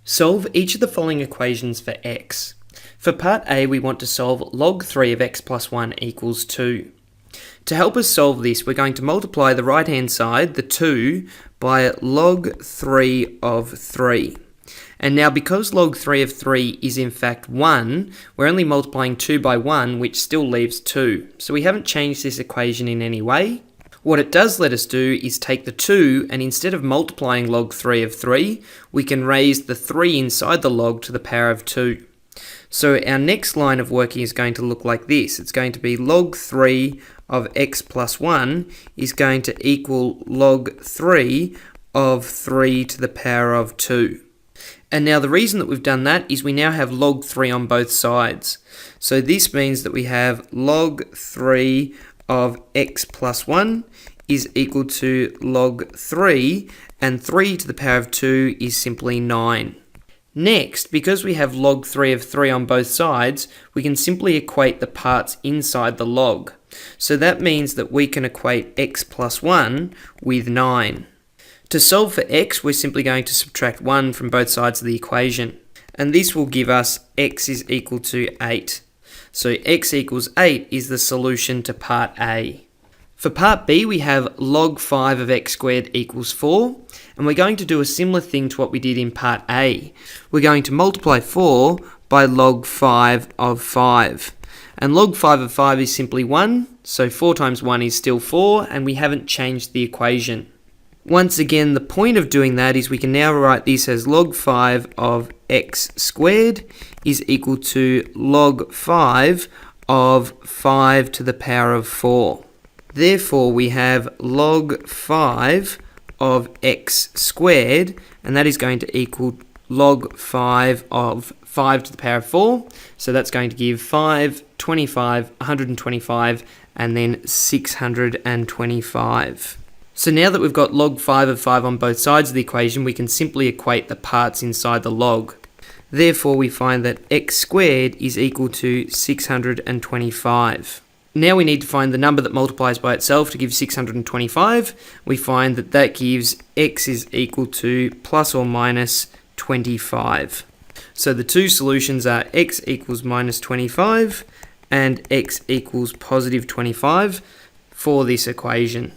Solve each of the following equations for x. For part A, we want to solve log 3 of x plus 1 equals 2. To help us solve this, we're going to multiply the right-hand side, the 2, by log 3 of 3. And now because log 3 of 3 is in fact 1, we're only multiplying 2 by 1, which still leaves 2. So we haven't changed this equation in any way. What it does let us do is take the 2 and instead of multiplying log 3 of 3, we can raise the 3 inside the log to the power of 2. So our next line of working is going to look like this. It's going to be log 3 of x plus 1 is going to equal log 3 of 3 to the power of 2. And now the reason that we've done that is we now have log 3 on both sides. So this means that we have log 3 of x plus 1 is equal to log 3, and 3 to the power of 2 is simply 9. Next, because we have log 3 of 3 on both sides, we can simply equate the parts inside the log. So that means that we can equate x plus 1 with 9. To solve for x, we're simply going to subtract 1 from both sides of the equation. And this will give us x is equal to 8. So x equals 8 is the solution to part A. For part B, we have log 5 of x squared equals 4, and we're going to do a similar thing to what we did in part A. We're going to multiply 4 by log 5 of 5. And log 5 of 5 is simply 1, so 4 times 1 is still 4, and we haven't changed the equation. Once again, the point of doing that is we can now write this as log 5 of x squared is equal to log 5 of 5 to the power of 4. Therefore, we have log 5 of x squared, and that is going to equal log 5 of 5 to the power of 4. So that's going to give 5, 25, 125, and then 625. So now that we've got log 5 of 5 on both sides of the equation, we can simply equate the parts inside the log. Therefore, we find that x squared is equal to 625. Now we need to find the number that multiplies by itself to give 625. We find that that gives x is equal to plus or minus 25. So the two solutions are x equals minus 25 and x equals positive 25 for this equation.